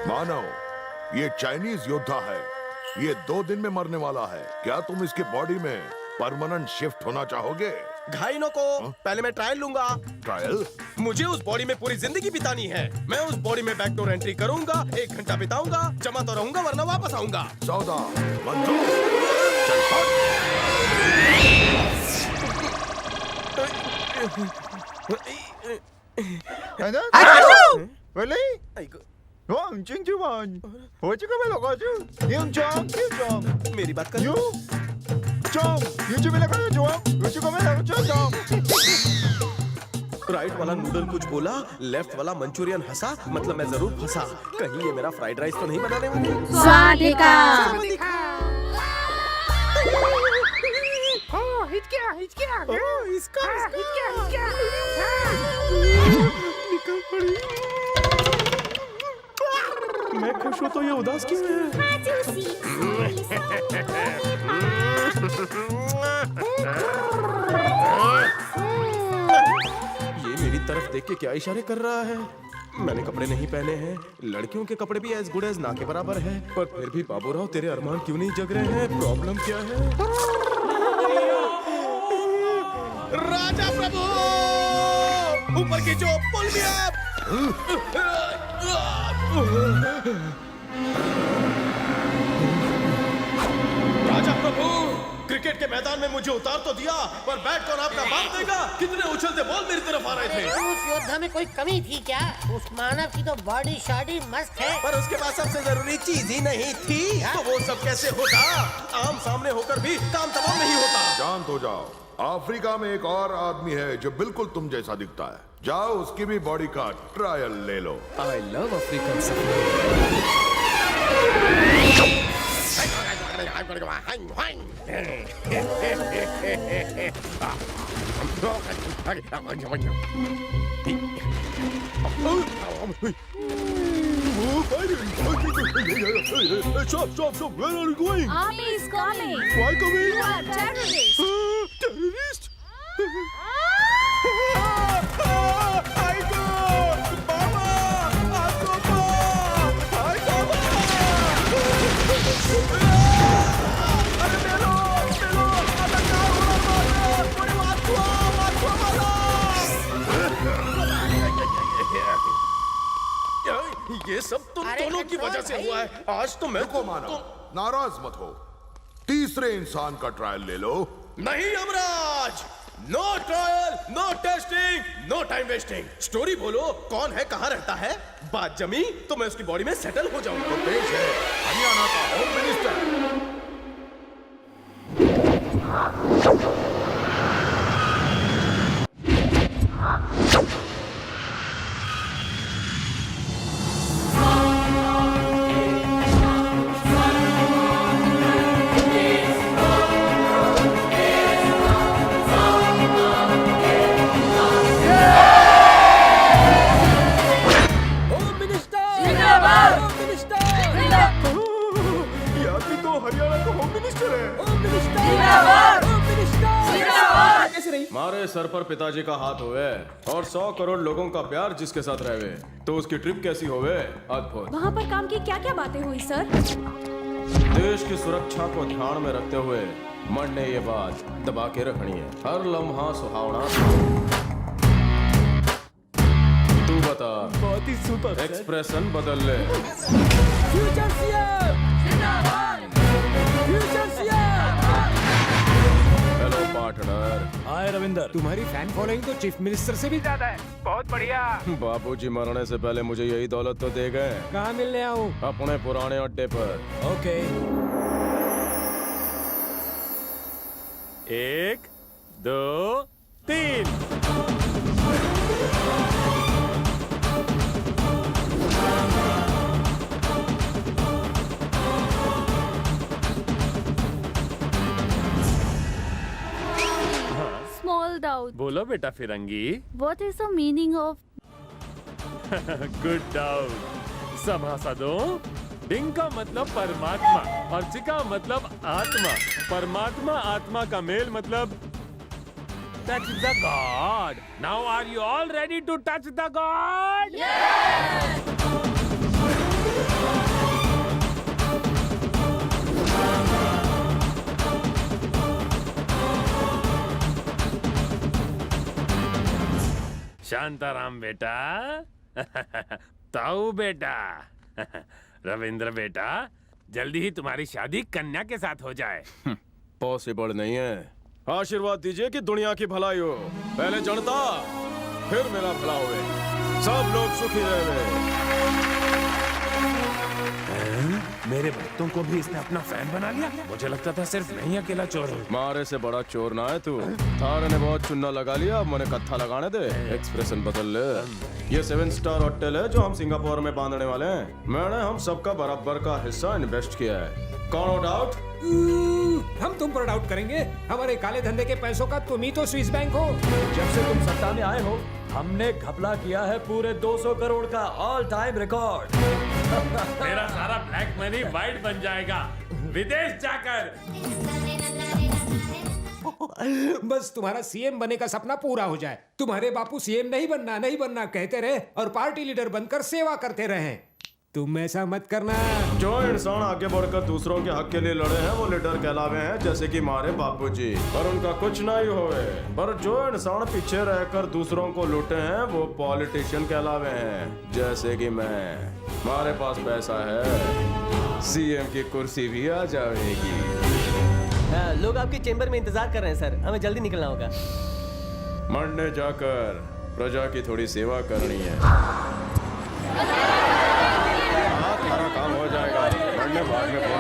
मानव, ये चाइनीज योद्धा है। ये 2 दिन में मरने वाला है। क्या तुम इसके बॉडी में परमानेंट शिफ्ट होना चाहोगे? घाइनो को पहले मैं ट्रायल लूंगा। ट्रायल? मुझे उस बॉडी में पूरी जिंदगी बितानी है। मैं उस बॉडी में बैकडोर एंट्री करूंगा, 1 घंटा बिताऊंगा, जमा तो रहूंगा वरना वापस आऊंगा। सौदा मंजूर। चल मेरी बात कर। राइट वाला नूडल कुछ बोला, लेफ्ट वाला मंचूरियन हंसा, मतलब मैं जरूर फंसा। कहीं ये मेरा फ्राइड राइस तो नहीं बनाने वाले। स्वादिका। निकल पड़ी। मैं खुश हूँ तो ये उदास क्यों है? ये मेरी तरफ देख के क्या इशारे कर रहा है? मैंने कपड़े नहीं पहने हैं। लड़कियों के कपड़े भी एज गुड एज ना के बराबर है, पर फिर भी बाबूराव तेरे अरमान क्यों नहीं जग रहे हैं? प्रॉब्लम क्या है? राजा प्रभु, ऊपर की जो पुल भी आप। राजा प्रभु, क्रिकेट के मैदान में मुझे उतार तो दिया, पर बैट कौन आपका बाप देगा? कितने उछलते बॉल मेरी तरफ आ रहे थे। उस योद्धा में कोई कमी थी क्या? उस मानव की तो बॉडी शाडी मस्त है, पर उसके पास सबसे जरूरी चीज ही नहीं थी। तो वो सब कैसे होता? आम सामने होकर भी काम तमाम नहीं होता। शांत हो जाओ। अफ्रीका में एक और आदमी है जो बिल्कुल तुम जैसा दिखता है। जाओ उसकी भी बॉडी का ट्रायल ले लो। I love African. Stop! Where are you going? Army is coming. Why coming? You are terrorists. Terrorist? I go! Mama! Agoba! I go! अरे मेलो! अलग पूरी बात ये सब तुम दोनों की वजह से हुआ है। आज तो मैं रुको मानो, नाराज मत हो। तीसरे इंसान का ट्रायल ले लो। नहीं Yamraj, no trial, no testing, no time wasting. Story बोलो, कौन है, कहाँ रहता है? बात जमी तो मैं उसकी बॉडी में सेटल हो जाऊंगा। तो पेश है हरियाणा का होम मिनिस्टर। हमारे सर पर पिताजी का हाथ होवे और 100 करोड़ लोगों का प्यार जिसके साथ रहे, तो उसकी ट्रिप कैसी होवे? अद्भुत। वहाँ पर काम की क्या-क्या बातें हुई सर? देश की सुरक्षा को ध्यान में रखते हुए मन ने ये बात दबा के रखनी है, हर लम्हा सुहावना। तू बता, बहुत ही सुपर। एक्सप्रेशन बदल ले। फ्यूचर सीएम जिंदाबाद, future CM. Hello partner. Hi Ravinder, तुम्हारी फैन फॉलोइंग तो चीफ मिनिस्टर से भी ज्यादा है। बहुत बढ़िया। बाबूजी मरने से पहले मुझे यही दौलत तो दे गए। कहाँ मिलने आऊँ? अपने पुराने अड्डे पर। ओके। 1 2 3। Small doubt. बोलो बेटा फिरंगी। What is the meaning of? Good doubt. समासादो। डिंग का मतलब परमात्मा और चिका मतलब आत्मा। परमात्मा आत्मा का मेल मतलब touch the god. Now are you all ready to touch the god? Shantaram बेटा, ताऊ बेटा, रविंद्र बेटा, जल्दी ही तुम्हारी शादी कन्या के साथ हो जाए। पॉसिबल नहीं है। आशीर्वाद दीजिए कि दुनिया की भलाई हो। पहले जनता, फिर मेरा भला होए। सब लोग सुखी रहे। मेरे भक्तों को भी इसने अपना फैन बना लिया। मुझे लगता था सिर्फ मैं ही अकेला चोर हूँ। मारे से बड़ा चोर ना है तू। थारे ने बहुत चुन्ना लगा लिया, अब मैंने कत्था लगाने दे। एक्सप्रेशन बदल ले। ये 7 स्टार होटल है जो हम सिंगापुर में बांधने वाले हैं। मैंने हम सबका बराबर का हिस्सा इन्वेस्ट किया है। कौन डाउट? हम तुम पर डाउट करेंगे? हमारे काले धंधे के पैसों का तुम ही तो स्विस बैंक हो। जब से तुम सत्ता में आए हो, हमने घपला किया है पूरे 200 करोड़ का ऑल टाइम रिकॉर्ड। मेरा सारा ब्लैक मनी वाइट बन जाएगा विदेश जाकर। बस तुम्हारा सीएम बनने का सपना पूरा हो जाए। तुम्हारे बापू सीएम नहीं बनना कहते रहे और पार्टी लीडर बनकर सेवा करते रहे। तुम ऐसा मत करना। जो इंसान आगे बढ़कर दूसरों के हक के लिए लड़े हैं वो लीडर कहलावे हैं, जैसे कि हमारे बापूजी। पर उनका कुछ नहीं होए। पर जो इंसान पीछे रहकर दूसरों को लूटे हैं वो पॉलिटिशियन कहलावे हैं, जैसे कि मैं। हमारे पास पैसा है, सीएम की कुर्सी भी आ जाएगी। लोग आपके चेंबर में इंतजार कर रहे हैं सर, हमें जल्दी निकलना होगा। मरने जाकर प्रजा की थोड़ी सेवा करनी है। सारा काम हो जाएगा। मरने बाद में फोन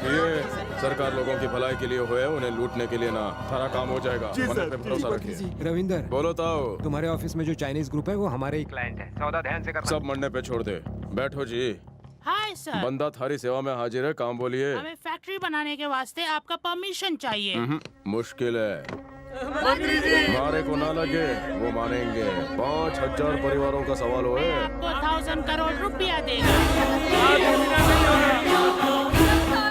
ये सरकार लोगों की भलाई के लिए हुए, उन्हें लूटने के लिए ना। सारा काम हो जाएगा। मन पे भरोसा रखिए। रविंदर, बोलो ताऊ। तुम्हारे ऑफिस में जो चाइनीज ग्रुप है वो हमारे ही क्लाइंट है। सौदा ध्यान से करना। सब मरने पे छोड़ दे। बैठो जी। हाय सर, बंदा थारी सेवा में हाजिर है। काम बोलिए। हमें फैक्ट्री बनाने के वास्ते आपका परमिशन चाहिए। मुश्किल है। मारे को ना लगे वो मानेंगे। 5000 परिवारों का सवाल हो। आपको 1000 करोड़ रुपया देगा।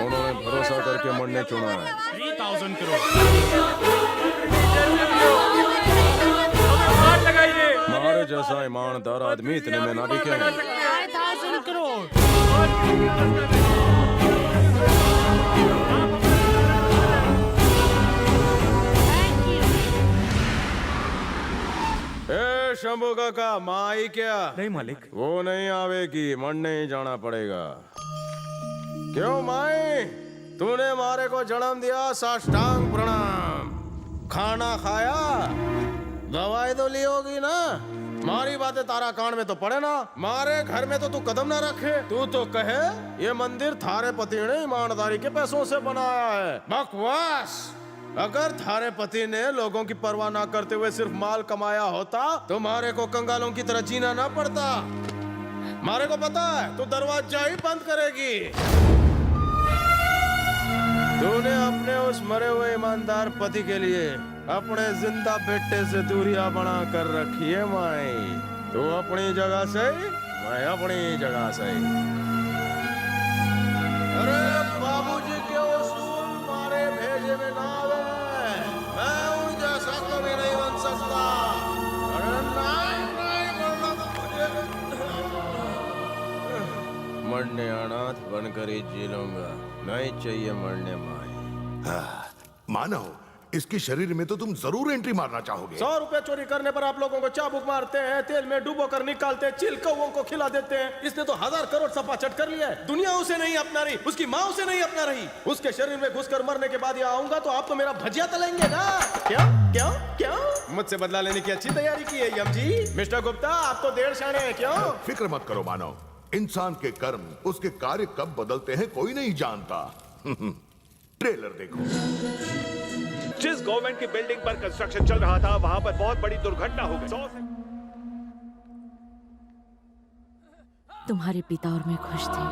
उन्होंने भरोसा करके मरने चुना है। 3000 करोड़। हमारे जैसा ईमानदार आदमी इतने में ना बिके। 5000 करोड़। शंभू काका, माई क्या? नहीं मालिक। वो नहीं आवेगी, मरने ही जाना पड़ेगा। क्यों माई, तूने मारे को जन्म दिया, साष्टांग प्रणाम। खाना खाया, दवाई तो ली होगी ना। मारी बातें तारा कान में तो पड़े ना। मारे घर में तो तू कदम ना रखे। तू तो कहे ये मंदिर थारे पति ने ईमानदारी के पैसों से बनाया है। बकवास। अगर थारे पति ने लोगों की परवाह ना करते हुए सिर्फ माल कमाया होता तो मारे को कंगालों की तरह जीना ना पड़ता। मारे को पता है तू दरवाजा ही बंद करेगी। तूने अपने उस मरे हुए ईमानदार पति के लिए अपने जिंदा बेटे से दूरियां बना कर रखी है माई। तू अपनी जगह से, मैं अपनी जगह से। अरे बाबूजी के उसूल मारे भेजे में ना आवे। मैं उन जैसा कभी नहीं बन सकता। अरे नहीं मरना तो मरने अनाथ बनकर ही जी लूंगा। नहीं चाहिए मरने माई। मानो इसके शरीर में तो तुम जरूर एंट्री मारना चाहोगे। 100 रुपए चोरी करने पर आप लोगों को चाबुक मारते हैं, तेल में डुबो कर निकालते हैं, चिल कौओं को खिला देते हैं। इसने तो 1000 करोड़ सपाचट कर लिया है। दुनिया उसे नहीं अपना रही, उसकी माँ उसे नहीं अपना रही। उसके शरीर में घुसकर मरने के बाद यहाँ आऊंगा तो आप तो मेरा भजिया तलेंगे ना। क्यों क्यों क्यों? मुझसे बदला लेने की अच्छी तैयारी की है यम जी। मिस्टर गुप्ता, आप तो देर शाने हैं। क्यों? फिक्र मत करो मानव, इंसान के कर्म उसके कार्य कब बदलते हैं कोई नहीं जानता। ट्रेलर देखो। जिस गवर्नमेंट की बिल्डिंग पर कंस्ट्रक्शन चल रहा था वहां पर बहुत बड़ी दुर्घटना हो गई। तुम्हारे पिता और मैं खुश थे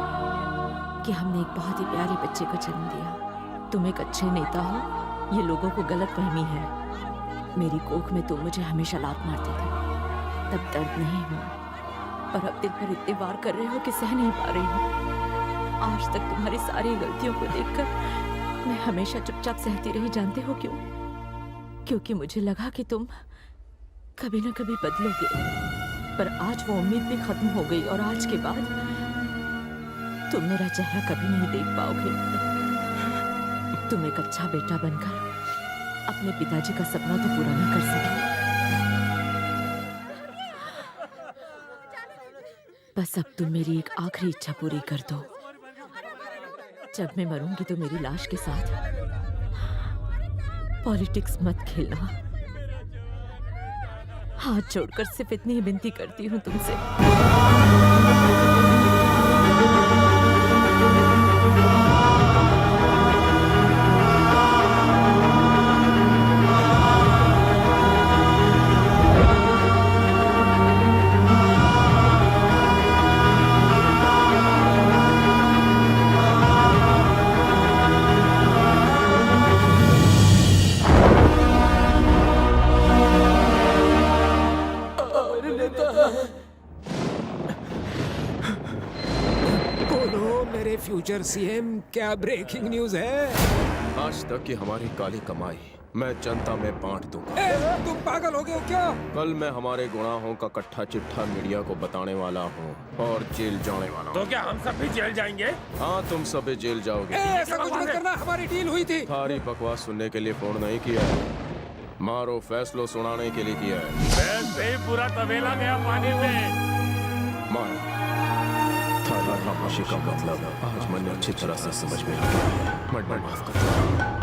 कि हमने एक बहुत ही प्यारे बच्चे को जन्म दिया। तुम एक अच्छे नेता हो, ये लोगों को गलत फहमी है। मेरी कोख में तुम मुझे हमेशा लात मारते थे, तब दर्द नहीं हुआ, पर अब दिल पर इतने वार कर रहे हो कि सह नहीं पा रही हूँ। आज तक तुम्हारी सारी गलतियों को देखकर मैं हमेशा चुपचाप सहती रही। जानते हो क्यों? क्योंकि मुझे लगा कि तुम कभी ना कभी बदलोगे, पर आज वो उम्मीद भी खत्म हो गई और आज के बाद तुम मेरा चेहरा कभी नहीं देख पाओगे। तुम एक अच्छा बेटा बनकर अपने पिताजी का सपना तो पूरा नहीं कर सके। बस अब तुम मेरी एक आखिरी इच्छा पूरी कर दो। जब मैं मरूंगी तो मेरी लाश के साथ पॉलिटिक्स मत खेलना। हाथ जोड़कर सिर्फ इतनी ही विनती करती हूँ तुमसे। बोलो मेरे फ्यूचर सीएम, क्या ब्रेकिंग न्यूज है? आज तक की हमारी काली कमाई मैं जनता में बांट दूंगा। तुम पागल हो गए हो क्या? कल मैं हमारे गुनाहों का कट्ठा चिट्ठा मीडिया को बताने वाला हूँ और जेल जाने वाला हूँ। तो क्या हम सब भी जेल जाएंगे? हाँ, तुम सभी जेल जाओगे। ऐसा कुछ मत करना, हमारी डील हुई थी। सारी बकवास सुनने के लिए फोन नहीं किया है, मारो फैसलो सुनाने के लिए किया है। वैसे ही पूरा तबेला गया पानी में। मारो। थारी खामोशी का मतलब आज मैंने अच्छी तरह से समझ में आ गया है। मैं माफ करता हूँ।